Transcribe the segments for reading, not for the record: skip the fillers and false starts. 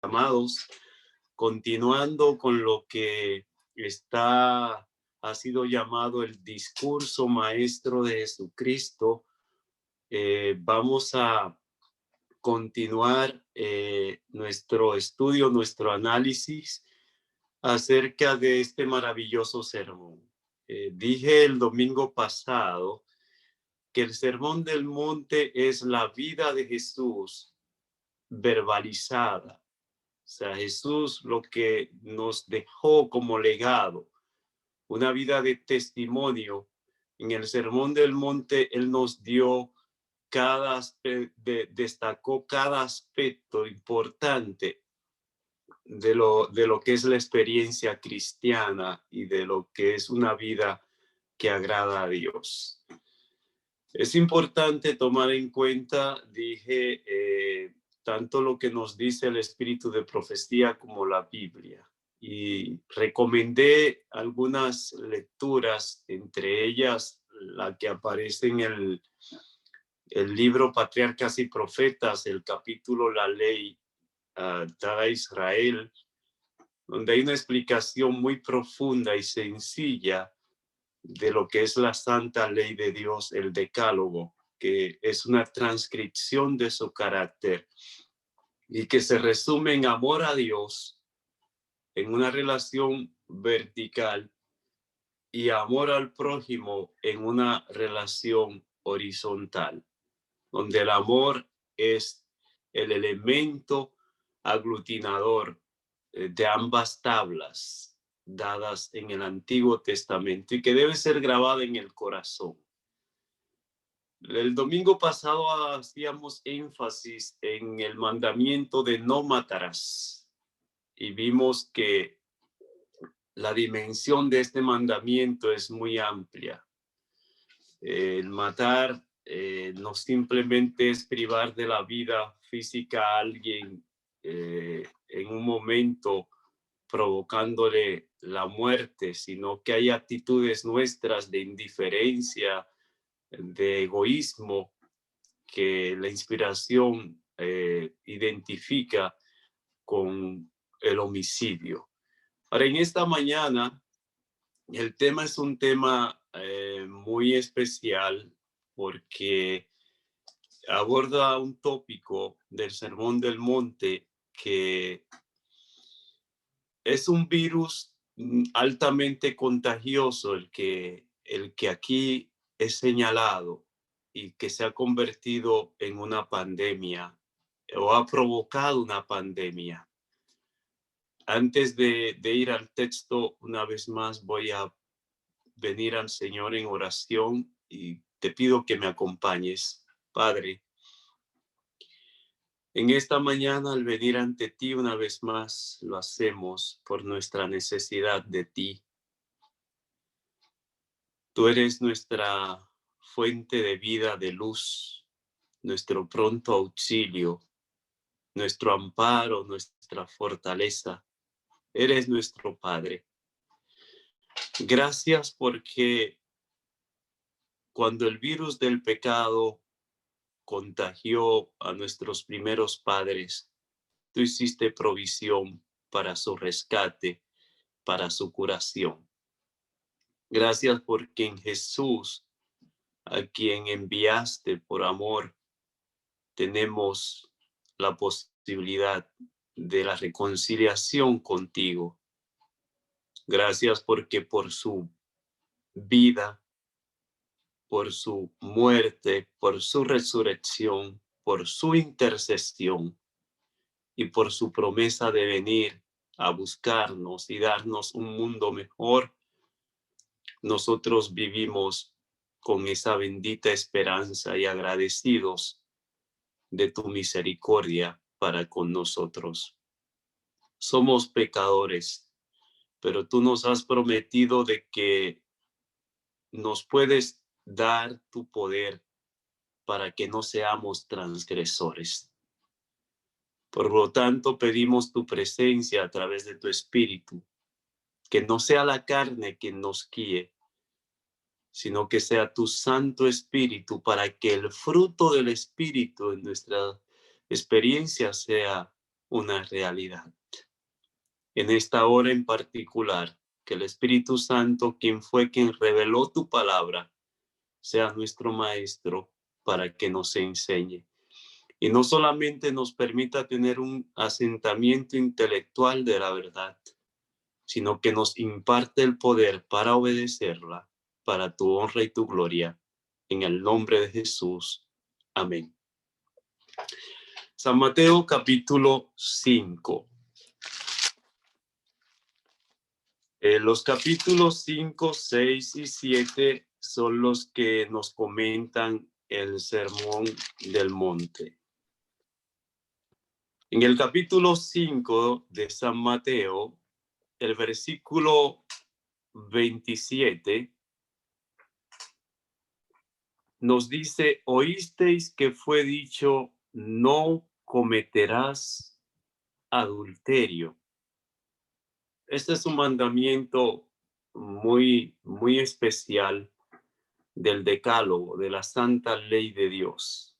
amados, continuando con lo que ha sido llamado el discurso maestro de Jesucristo, vamos a continuar nuestro estudio, nuestro análisis acerca de este maravilloso sermón. Dije el domingo pasado que el Sermón del Monte es la vida de Jesús verbalizada. O sea, Jesús lo que nos dejó como legado, una vida de testimonio. En el Sermón del Monte, Él nos dio destacó cada aspecto importante de lo que es la experiencia cristiana y de lo que es una vida que agrada a Dios. Es importante tomar en cuenta, dije, tanto lo que nos dice el espíritu de profecía como la Biblia. Y recomendé algunas lecturas, entre ellas la que aparece en el libro Patriarcas y Profetas, el capítulo La Ley dada a Israel, donde hay una explicación muy profunda y sencilla de lo que es la santa ley de Dios, el Decálogo, que es una transcripción de su carácter y que se resume en amor a Dios, en una relación vertical, y amor al prójimo en una relación horizontal, donde el amor es el elemento aglutinador de ambas tablas dadas en el Antiguo Testamento y que debe ser grabada en el corazón. El domingo pasado hacíamos énfasis en el mandamiento de no matarás y vimos que la dimensión de este mandamiento es muy amplia. El matar no simplemente es privar de la vida física a alguien en un momento provocándole la muerte, sino que hay actitudes nuestras de indiferencia, de egoísmo, que la inspiración identifica con el homicidio. Ahora, en esta mañana, el tema es un tema muy especial porque aborda un tópico del Sermón del Monte que es un virus altamente contagioso el que aquí es señalado y que se ha convertido en una pandemia o ha provocado una pandemia. Antes de ir al texto, una vez más voy a venir al Señor en oración y te pido que me acompañes. Padre, en esta mañana al venir ante ti una vez más lo hacemos por nuestra necesidad de ti. Tú eres nuestra fuente de vida, de luz, nuestro pronto auxilio, nuestro amparo, nuestra fortaleza. Eres nuestro Padre. Gracias porque cuando el virus del pecado contagió a nuestros primeros padres, tú hiciste provisión para su rescate, para su curación. Gracias porque en Jesús, a quien enviaste por amor, tenemos la posibilidad de la reconciliación contigo. Gracias porque por su vida, por su muerte, por su resurrección, por su intercesión y por su promesa de venir a buscarnos y darnos un mundo mejor, nosotros vivimos con esa bendita esperanza y agradecidos de tu misericordia para con nosotros. Somos pecadores, pero tú nos has prometido de que nos puedes dar tu poder para que no seamos transgresores. Por lo tanto, pedimos tu presencia a través de tu Espíritu, que no sea la carne quien nos guíe, sino que sea tu Santo Espíritu para que el fruto del Espíritu en nuestra experiencia sea una realidad. En esta hora en particular, que el Espíritu Santo, quien fue quien reveló tu palabra, sea nuestro maestro para que nos enseñe. Y no solamente nos permita tener un asentamiento intelectual de la verdad, sino que nos imparte el poder para obedecerla, para tu honra y tu gloria. En el nombre de Jesús. Amén. San Mateo capítulo 5. Los capítulos 5, 6 y 7 son los que nos comentan el Sermón del Monte. En el capítulo 5 de San Mateo, el versículo 27 nos dice: oísteis que fue dicho, no cometerás adulterio. Este es un mandamiento muy especial del decálogo, de la santa ley de Dios.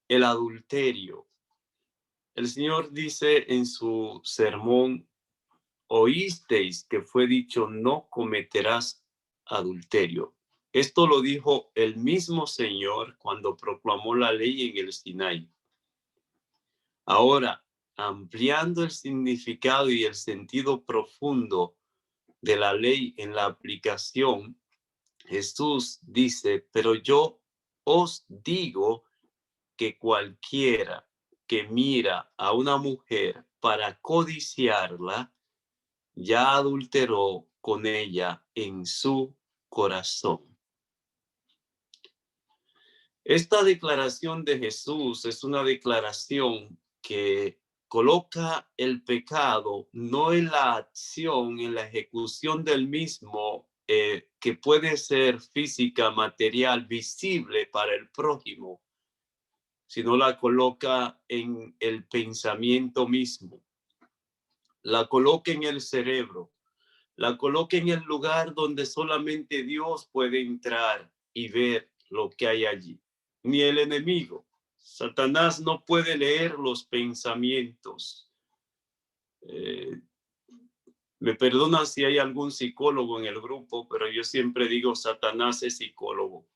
El adulterio. El Señor dice en su sermón: oísteis que fue dicho, no cometerás adulterio. Esto lo dijo el mismo Señor cuando proclamó la ley en el Sinaí. Ahora, ampliando el significado y el sentido profundo de la ley en la aplicación, Jesús dice: pero yo os digo que cualquiera que mira a una mujer para codiciarla, ya adulteró con ella en su corazón. Esta declaración de Jesús es una declaración que coloca el pecado no en la acción, en la ejecución del mismo, que puede ser física, material, visible para el prójimo, sino la coloca en el pensamiento mismo, la coloca en el cerebro, la coloca en el lugar donde solamente Dios puede entrar y ver lo que hay allí. Ni el enemigo. Satanás no puede leer los pensamientos. Me perdonan si hay algún psicólogo en el grupo, pero yo siempre digo: Satanás es psicólogo.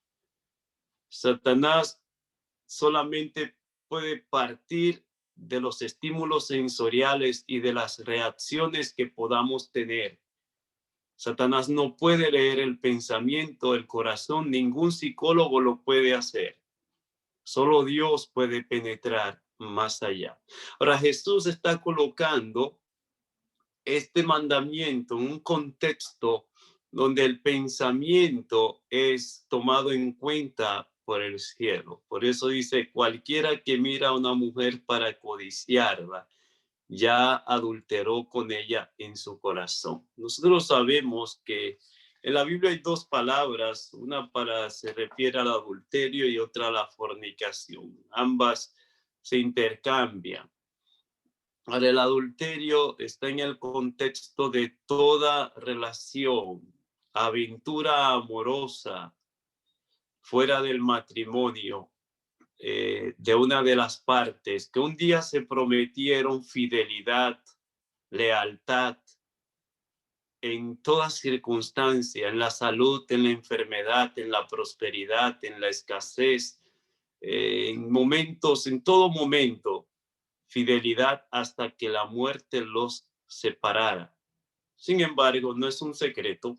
Satanás solamente puede partir de los estímulos sensoriales y de las reacciones que podamos tener. Satanás no puede leer el pensamiento, el corazón, ningún psicólogo lo puede hacer. Solo Dios puede penetrar más allá. Ahora, Jesús está colocando este mandamiento en un contexto donde el pensamiento es tomado en cuenta por el cielo. Por eso dice: cualquiera que mira a una mujer para codiciarla, ya adulteró con ella en su corazón. Nosotros sabemos que en la Biblia hay dos palabras, una se refiere al adulterio y otra a la fornicación. Ambas se intercambian. Ahora, el adulterio está en el contexto de toda relación, aventura amorosa fuera del matrimonio, de una de las partes, que un día se prometieron fidelidad, lealtad en toda circunstancia, en la salud, en la enfermedad, en la prosperidad, en la escasez, en momentos, en todo momento, fidelidad hasta que la muerte los separara. Sin embargo, no es un secreto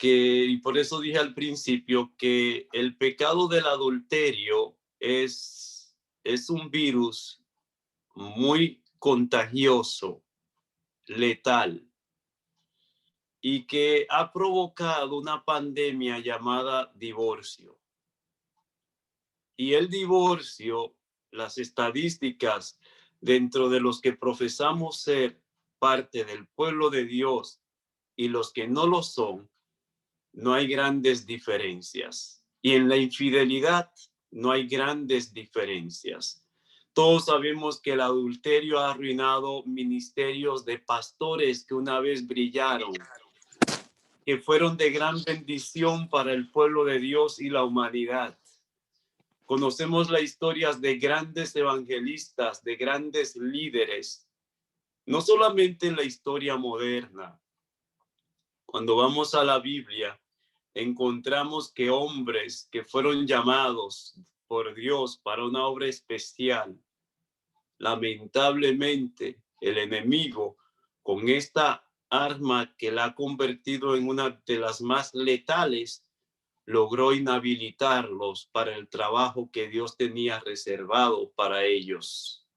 y por eso dije al principio que el pecado del adulterio es un virus muy contagioso, letal, y que ha provocado una pandemia llamada divorcio. Y el divorcio, las estadísticas dentro de los que profesamos ser parte del pueblo de Dios y los que no lo son, no hay grandes diferencias. Y en la infidelidad no hay grandes diferencias. Todos sabemos que el adulterio ha arruinado ministerios de pastores que una vez brillaron, que fueron de gran bendición para el pueblo de Dios y la humanidad. Conocemos las historias de grandes evangelistas, de grandes líderes, no solamente en la historia moderna. Cuando vamos a la Biblia, encontramos que hombres que fueron llamados por Dios para una obra especial, lamentablemente el enemigo, con esta arma que la ha convertido en una de las más letales, logró inhabilitarlos para el trabajo que Dios tenía reservado para ellos.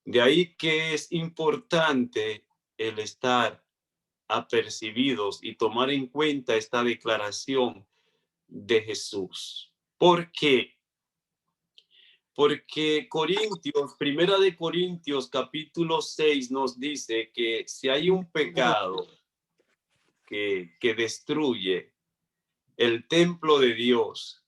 De ahí que es importante el estar apercibidos y tomar en cuenta esta declaración de Jesús. ¿Por qué? Porque Primera de Corintios capítulo 6 nos dice que si hay un pecado que destruye el templo de Dios,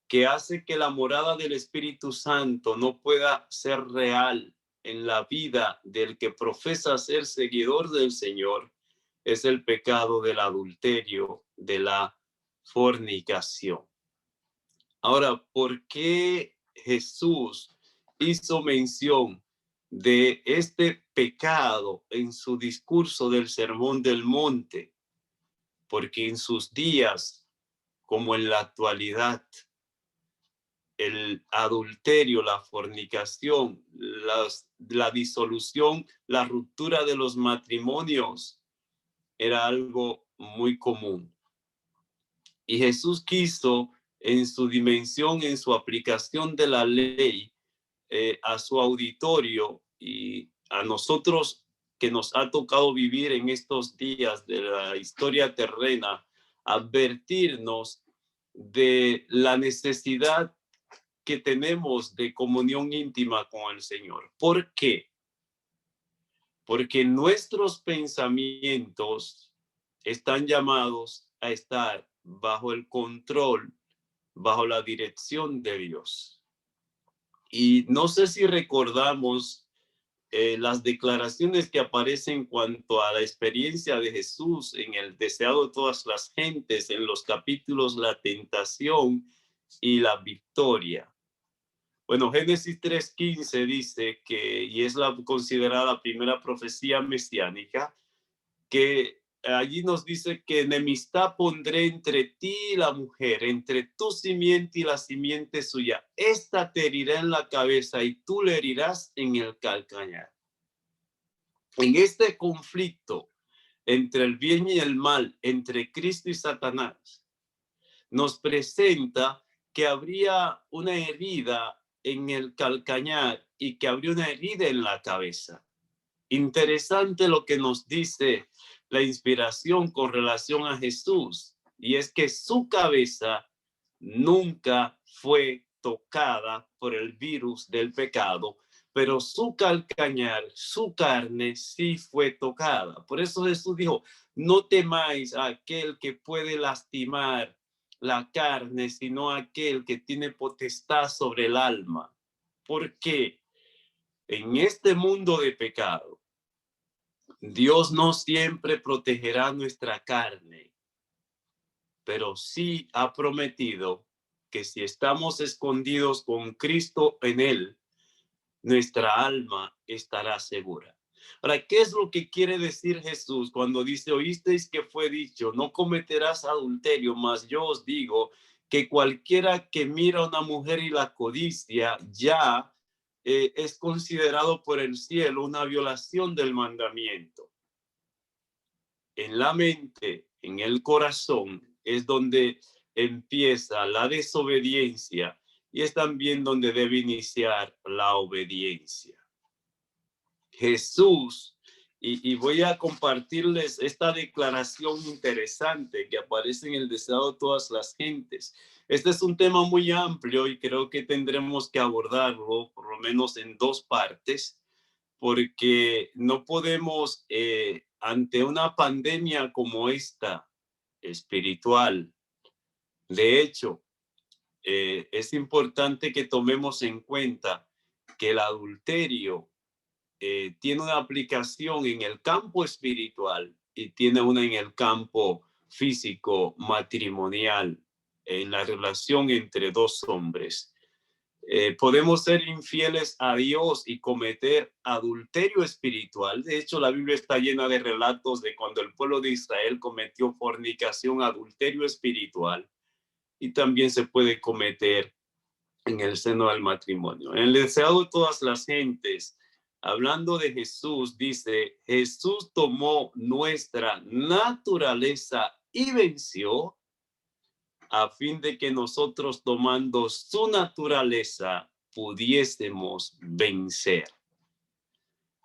que hace que la morada del Espíritu Santo no pueda ser real en la vida del que profesa ser seguidor del Señor, es el pecado del adulterio, de la fornicación. Ahora, ¿por qué Jesús hizo mención de este pecado en su discurso del Sermón del Monte? Porque en sus días, como en la actualidad, el adulterio, la fornicación, la disolución, la ruptura de los matrimonios era algo muy común. Y Jesús quiso, en su dimensión, en su aplicación de la ley, a su auditorio y a nosotros que nos ha tocado vivir en estos días de la historia terrena, advertirnos de la necesidad que tenemos de comunión íntima con el Señor. ¿Por qué? Porque nuestros pensamientos están llamados a estar bajo el control, bajo la dirección de Dios. Y no sé si recordamos las declaraciones que aparecen en cuanto a la experiencia de Jesús en el deseado de todas las gentes, en los capítulos La tentación y la victoria. Bueno, Génesis 3:15 dice que, y es la considerada primera profecía mesiánica, que allí nos dice que enemistad pondré entre ti y la mujer, entre tu simiente y la simiente suya. Esta te herirá en la cabeza y tú le herirás en el calcañar. En este conflicto entre el bien y el mal, entre Cristo y Satanás, nos presenta que habría una herida en el calcañar y que habría una herida en la cabeza. Interesante lo que nos dice la inspiración con relación a Jesús, y es que su cabeza nunca fue tocada por el virus del pecado, pero su calcañar, su carne sí fue tocada. Por eso Jesús dijo, no temáis a aquel que puede lastimar la carne, sino a aquel que tiene potestad sobre el alma. Porque en este mundo de pecado, Dios no siempre protegerá nuestra carne, pero sí ha prometido que si estamos escondidos con Cristo en él, nuestra alma estará segura. Ahora, ¿qué es lo que quiere decir Jesús cuando dice, oísteis que fue dicho, no cometerás adulterio, mas yo os digo que cualquiera que mira a una mujer y la codicia ya es considerado por el cielo una violación del mandamiento? En la mente, en el corazón, es donde empieza la desobediencia y es también donde debe iniciar la obediencia. Jesús, y voy a compartirles esta declaración interesante que aparece en el deseado de todas las gentes. Este es un tema muy amplio y creo que tendremos que abordarlo por lo menos en dos partes, porque no podemos, ante una pandemia como esta, espiritual, de hecho, es importante que tomemos en cuenta que el adulterio tiene una aplicación en el campo espiritual y tiene una en el campo físico matrimonial. en la relación entre dos hombres. Podemos ser infieles a Dios y cometer adulterio espiritual. De hecho, la Biblia está llena de relatos de cuando el pueblo de Israel cometió fornicación, adulterio espiritual, y también se puede cometer en el seno del matrimonio. En el deseado de todas las gentes, hablando de Jesús, dice, Jesús tomó nuestra naturaleza y venció, a fin de que nosotros, tomando su naturaleza, pudiésemos vencer.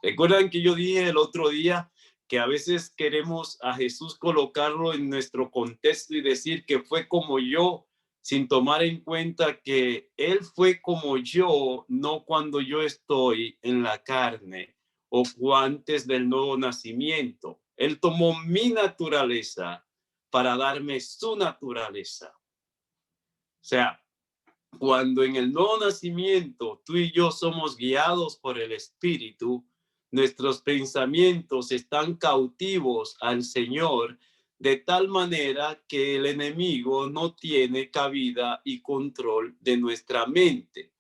¿Recuerdan que yo dije el otro día que a veces queremos a Jesús colocarlo en nuestro contexto y decir que fue como yo, sin tomar en cuenta que Él fue como yo, no cuando yo estoy en la carne o antes del nuevo nacimiento? Él tomó mi naturaleza para darme su naturaleza. O sea, cuando en el nuevo nacimiento tú y yo somos guiados por el Espíritu, nuestros pensamientos están cautivos al Señor, de tal manera que el enemigo no tiene cabida y control de nuestra mente.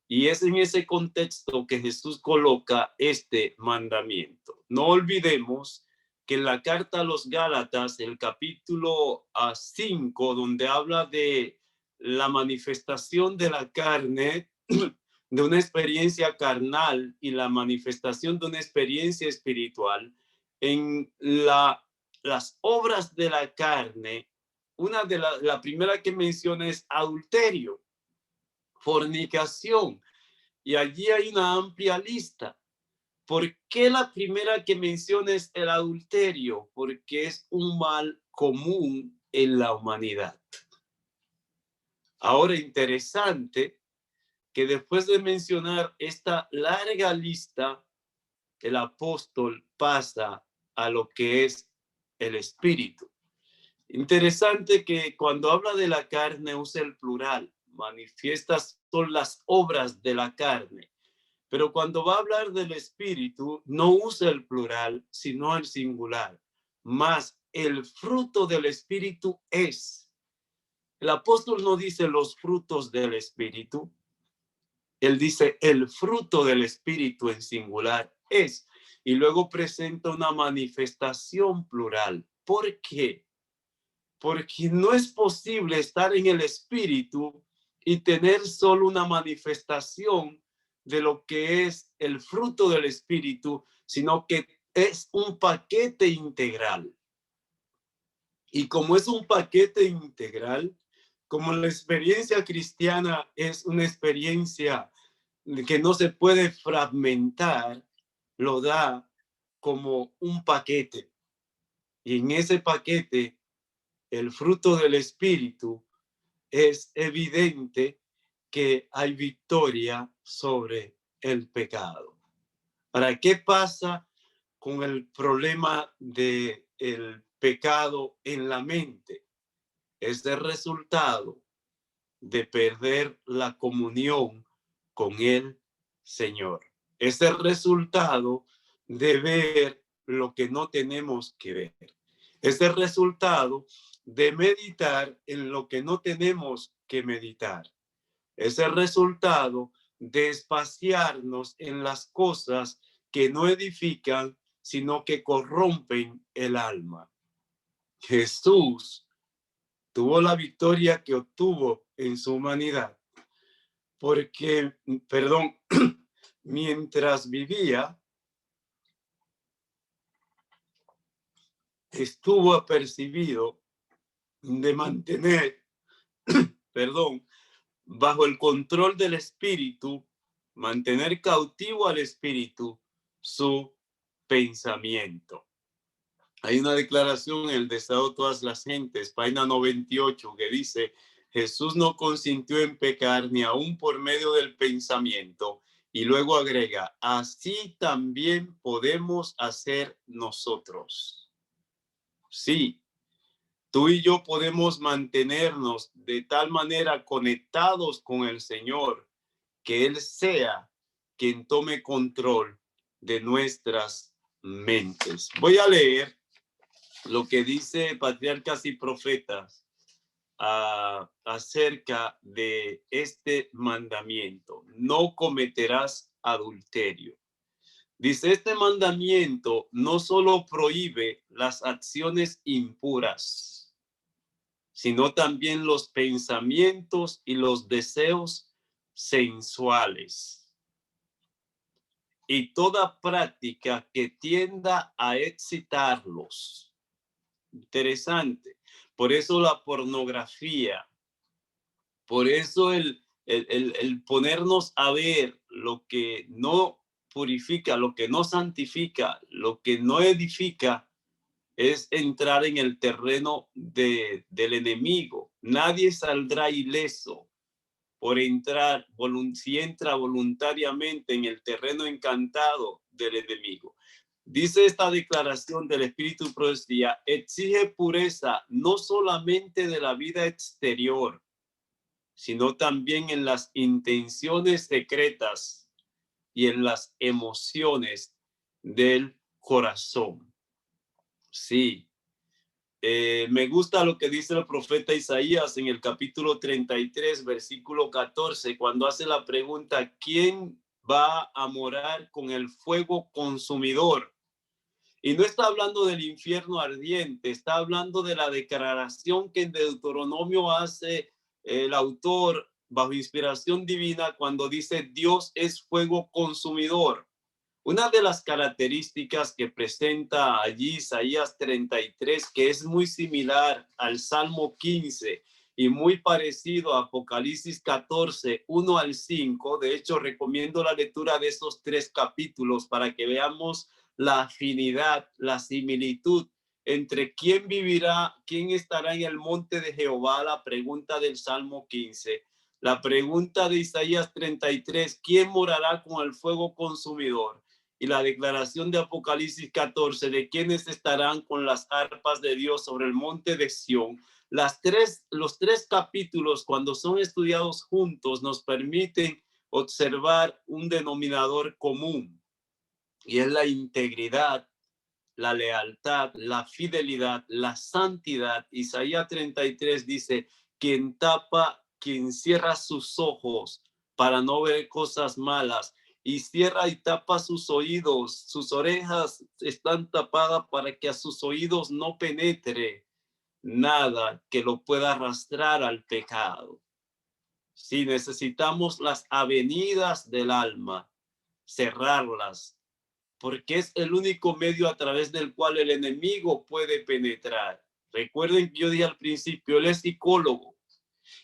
Y es en ese contexto que Jesús coloca este mandamiento. No olvidemos que en la carta a los Gálatas, el capítulo 5, donde habla de la manifestación de la carne, de una experiencia carnal y la manifestación de una experiencia espiritual, en las obras de la carne, una de la primera que menciona es adulterio, fornicación, y allí hay una amplia lista. ¿Por qué la primera que menciona es el adulterio? Porque es un mal común en la humanidad. Ahora, interesante que después de mencionar esta larga lista, el apóstol pasa a lo que es el espíritu. Interesante que cuando habla de la carne usa el plural, manifiestas son las obras de la carne. Pero cuando va a hablar del espíritu, no usa el plural, sino el singular. Más el fruto del espíritu es. El apóstol no dice los frutos del espíritu. Él dice el fruto del espíritu en singular es. Y luego presenta una manifestación plural. ¿Por qué? Porque no es posible estar en el espíritu y tener solo una manifestación de lo que es el fruto del espíritu, sino que es un paquete integral. Y como es un paquete integral, como la experiencia cristiana es una experiencia que no se puede fragmentar, lo da como un paquete. Y en ese paquete, el fruto del espíritu, es evidente que hay victoria sobre el pecado. ¿Para qué pasa con el problema del pecado en la mente? Es el resultado de perder la comunión con el Señor. Es el resultado de ver lo que no tenemos que ver. Es el resultado de meditar en lo que no tenemos que meditar. Es el resultado de espaciarnos en las cosas que no edifican, sino que corrompen el alma. Jesús tuvo la victoria que obtuvo en su humanidad, porque, mientras vivía, estuvo apercibido de mantener, bajo el control del espíritu, mantener cautivo al espíritu su pensamiento. Hay una declaración en el Deseado de todas las gentes, página 98, que dice: Jesús no consintió en pecar ni aún por medio del pensamiento. Y luego agrega: así también podemos hacer nosotros. Sí, tú y yo podemos mantenernos de tal manera conectados con el Señor, que Él sea quien tome control de nuestras mentes. Voy a leer lo que dice Patriarcas y Profetas, acerca de este mandamiento: no cometerás adulterio. Dice, este mandamiento no solo prohíbe las acciones impuras, sino también los pensamientos y los deseos sensuales y toda práctica que tienda a excitarlos. Interesante. Por eso la pornografía, por eso el ponernos a ver lo que no purifica, lo que no santifica, lo que no edifica, es entrar en el terreno del enemigo. Nadie saldrá ileso por entrar, si entra voluntariamente en el terreno encantado del enemigo. Dice esta declaración del Espíritu de Profecía: exige pureza no solamente de la vida exterior, sino también en las intenciones secretas y en las emociones del corazón. Sí, me gusta lo que dice el profeta Isaías en el capítulo 33, versículo 14, cuando hace la pregunta: ¿quién va a morar con el fuego consumidor? Y no está hablando del infierno ardiente, está hablando de la declaración que en Deuteronomio hace el autor bajo inspiración divina cuando dice: Dios es fuego consumidor. Una de las características que presenta allí Isaías 33, que es muy similar al Salmo 15 y muy parecido a Apocalipsis 14, 1 al 5. De hecho, recomiendo la lectura de esos 3 capítulos para que veamos la afinidad, la similitud entre quién vivirá, quién estará en el monte de Jehová, la pregunta del Salmo 15. La pregunta de Isaías 33, ¿quién morará con el fuego consumidor? Y la declaración de Apocalipsis 14, de quienes estarán con las arpas de Dios sobre el monte de Sión. Los tres capítulos, cuando son estudiados juntos, nos permiten observar un denominador común, y es la integridad, la lealtad, la fidelidad, la santidad. Isaías 33 dice: quien cierra sus ojos para no ver cosas malas, y cierra y tapa sus oídos, sus orejas están tapadas para que a sus oídos no penetre nada que lo pueda arrastrar al pecado. Si necesitamos las avenidas del alma, cerrarlas, porque es el único medio a través del cual el enemigo puede penetrar. Recuerden que yo dije al principio, él es psicólogo,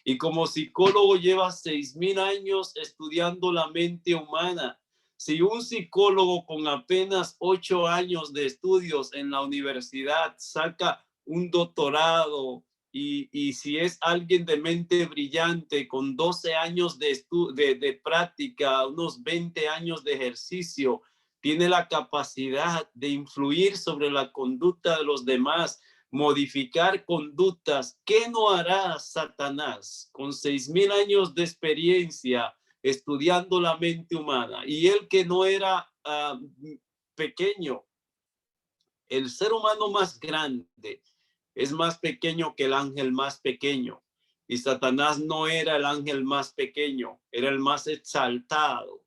y como psicólogo lleva 6,000 años estudiando la mente humana. Si un psicólogo con apenas 8 años de estudios en la universidad saca un doctorado, y si es alguien de mente brillante con 12 años de práctica, unos 20 años de ejercicio, tiene la capacidad de influir sobre la conducta de los demás, modificar conductas. ¿Qué no hará Satanás con 6,000 años de experiencia estudiando la mente humana? Y él, que no era pequeño, el ser humano más grande es más pequeño que el ángel más pequeño. Y Satanás no era el ángel más pequeño, era el más exaltado.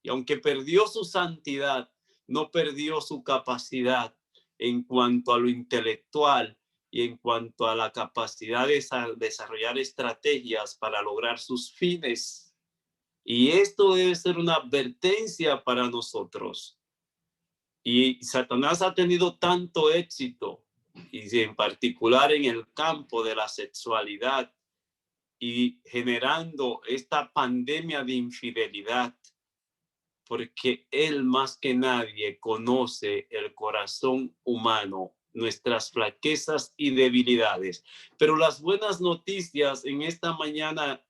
Y aunque perdió su santidad, no perdió su capacidad en cuanto a lo intelectual y en cuanto a la capacidad de desarrollar estrategias para lograr sus fines. Y esto debe ser una advertencia para nosotros. Y Satanás ha tenido tanto éxito, y en particular en el campo de la sexualidad, y generando esta pandemia de infidelidad, porque él más que nadie conoce el corazón humano, nuestras flaquezas y debilidades. Pero las buenas noticias en esta mañana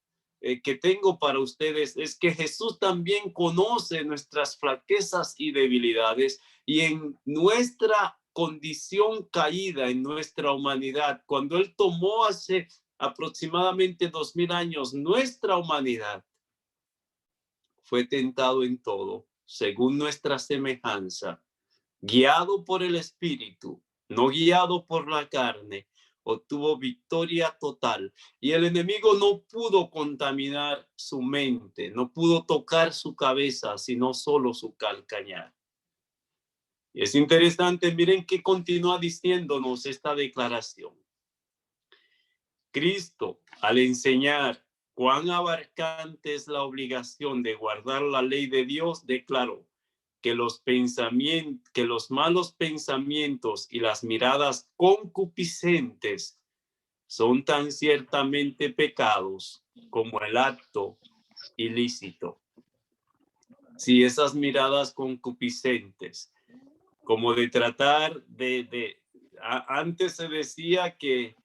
que tengo para ustedes es que Jesús también conoce nuestras flaquezas y debilidades, y en nuestra condición caída, en nuestra humanidad, cuando Él tomó hace aproximadamente 2,000 años nuestra humanidad, fue tentado en todo, según nuestra semejanza, guiado por el Espíritu, no guiado por la carne, obtuvo victoria total. Y el enemigo no pudo contaminar su mente, no pudo tocar su cabeza, sino solo su calcañar. Es interesante, miren que continúa diciéndonos esta declaración. Cristo, al enseñar cuán abarcante es la obligación de guardar la ley de Dios, declaró que los malos pensamientos y las miradas concupiscentes son tan ciertamente pecados como el acto ilícito. Si esas miradas concupiscentes, como de tratar antes se decía que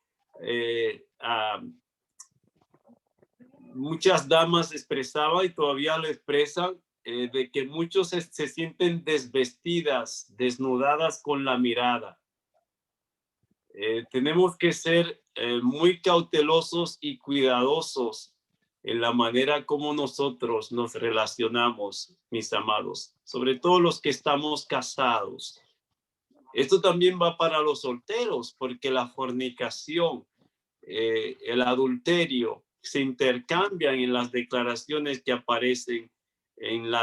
muchas damas expresaban y todavía lo expresan, de que muchos se sienten desvestidas, desnudadas con la mirada. Tenemos que ser muy cautelosos y cuidadosos en la manera como nosotros nos relacionamos, mis amados, sobre todo los que estamos casados. Esto también va para los solteros, porque la fornicación, el adulterio, se intercambian en las declaraciones que aparecen en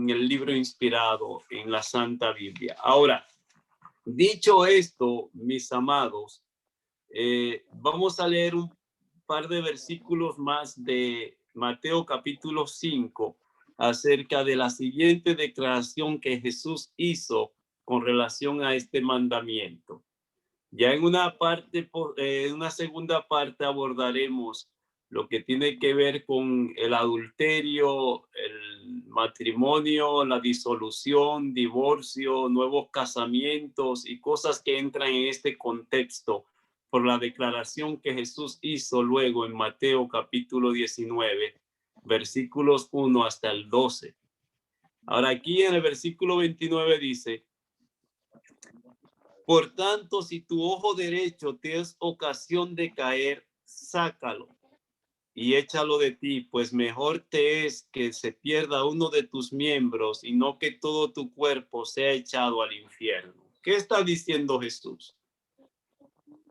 el libro inspirado, en la Santa Biblia. Ahora, dicho esto, mis amados, vamos a leer un par de versículos más de Mateo capítulo 5 acerca de la siguiente declaración que Jesús hizo con relación a este mandamiento. Ya en una segunda parte abordaremos lo que tiene que ver con el adulterio, el matrimonio, la disolución, divorcio, nuevos casamientos y cosas que entran en este contexto por la declaración que Jesús hizo luego en Mateo capítulo 19, versículos 1 hasta el 12. Ahora aquí en el versículo 29 dice: por tanto, si tu ojo derecho te es ocasión de caer, sácalo y échalo de ti, pues mejor te es que se pierda uno de tus miembros y no que todo tu cuerpo sea echado al infierno. ¿Qué está diciendo Jesús?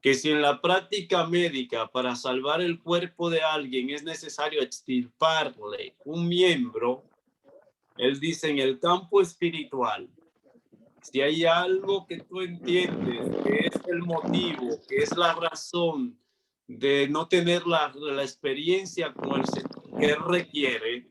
Que si en la práctica médica para salvar el cuerpo de alguien es necesario extirparle un miembro, él dice en el campo espiritual, si hay algo que tú entiendes que es el motivo, que es la razón de no tener la experiencia con el Señor que requiere,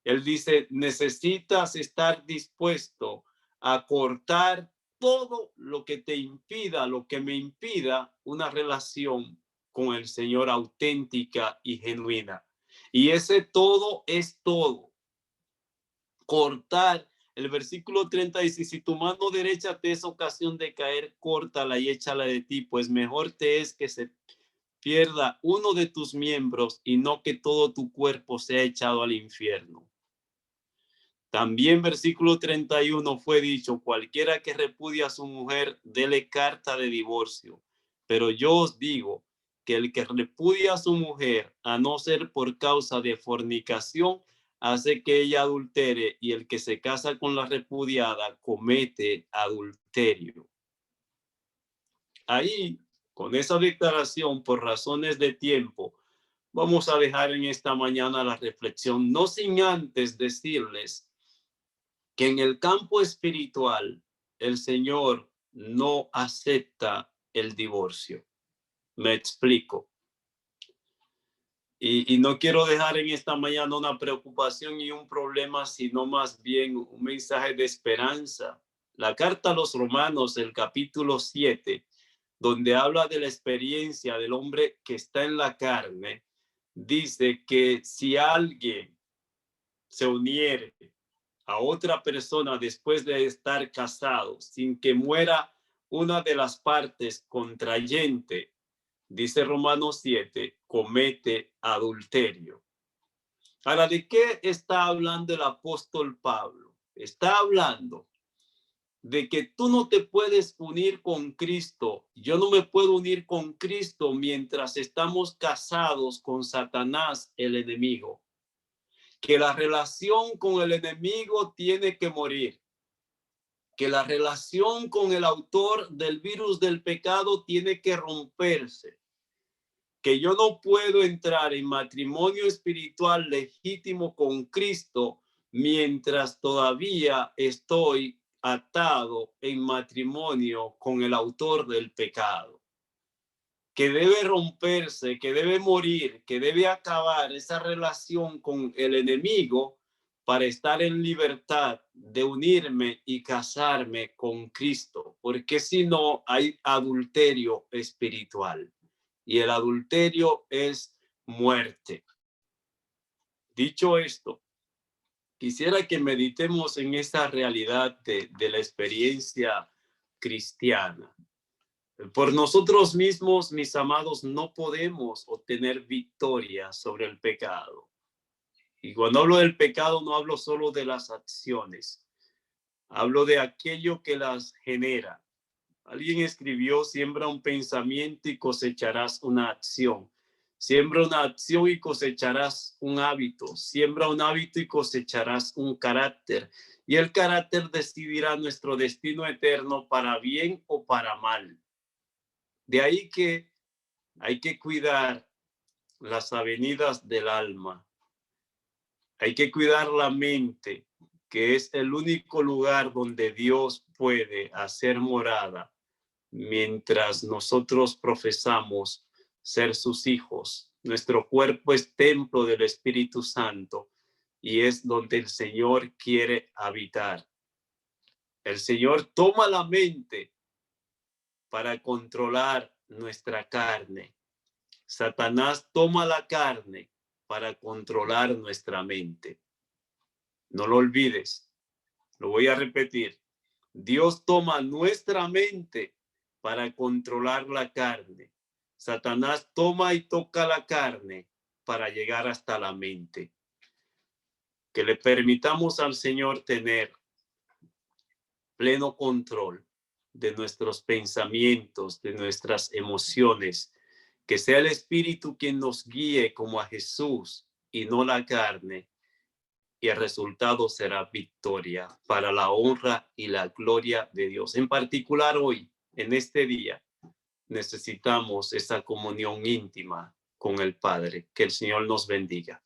él dice, necesitas estar dispuesto a cortar todo lo que te impida, lo que me impida una relación con el Señor auténtica y genuina. Y ese todo es todo. Cortar. El versículo 30 dice, si tu mano derecha te es ocasión de caer, córtala y échala de ti, pues mejor te es que se pierda uno de tus miembros y no que todo tu cuerpo sea echado al infierno. También versículo 31 fue dicho, cualquiera que repudia a su mujer, dele carta de divorcio. Pero yo os digo que el que repudia a su mujer, a no ser por causa de fornicación, hace que ella adultere, y el que se casa con la repudiada comete adulterio. Ahí, con esa declaración, por razones de tiempo, vamos a dejar en esta mañana la reflexión, no sin antes decirles que en el campo espiritual el Señor no acepta el divorcio. Me explico. Y no quiero dejar en esta mañana una preocupación y un problema, sino más bien un mensaje de esperanza. La carta a los Romanos, el capítulo 7, donde habla de la experiencia del hombre que está en la carne, dice que si alguien se uniere a otra persona después de estar casado sin que muera una de las partes contrayente, dice Romanos 7, comete adulterio. Ahora, ¿de qué está hablando el apóstol Pablo? Está hablando de que tú no te puedes unir con Cristo. Yo no me puedo unir con Cristo mientras estamos casados con Satanás, el enemigo. Que la relación con el enemigo tiene que morir. que la relación con el autor del virus del pecado tiene que romperse, que yo no puedo entrar en matrimonio espiritual legítimo con Cristo mientras todavía estoy atado en matrimonio con el autor del pecado, que debe romperse, que debe morir, que debe acabar esa relación con el enemigo para estar en libertad de unirme y casarme con Cristo, porque si no hay adulterio espiritual y el adulterio es muerte. Dicho esto, quisiera que meditemos en esta realidad de la experiencia cristiana. Por nosotros mismos, mis amados, no podemos obtener victoria sobre el pecado. Y cuando hablo del pecado, no hablo solo de las acciones, hablo de aquello que las genera. Alguien escribió: siembra un pensamiento y cosecharás una acción. Siembra una acción y cosecharás un hábito. Siembra un hábito y cosecharás un carácter. Y el carácter decidirá nuestro destino eterno para bien o para mal. De ahí que hay que cuidar las avenidas del alma. Hay que cuidar la mente, que es el único lugar donde Dios puede hacer morada mientras nosotros profesamos ser sus hijos. Nuestro cuerpo es templo del Espíritu Santo y es donde el Señor quiere habitar. El Señor toma la mente para controlar nuestra carne. Satanás toma la carne para controlar nuestra mente. No lo olvides, lo voy a repetir. Dios toma nuestra mente para controlar la carne. Satanás toma y toca la carne para llegar hasta la mente. Que le permitamos al Señor tener pleno control de nuestros pensamientos, de nuestras emociones, que sea el Espíritu quien nos guíe como a Jesús y no la carne, y el resultado será victoria para la honra y la gloria de Dios. En particular hoy, en este día, necesitamos esa comunión íntima con el Padre. Que el Señor nos bendiga.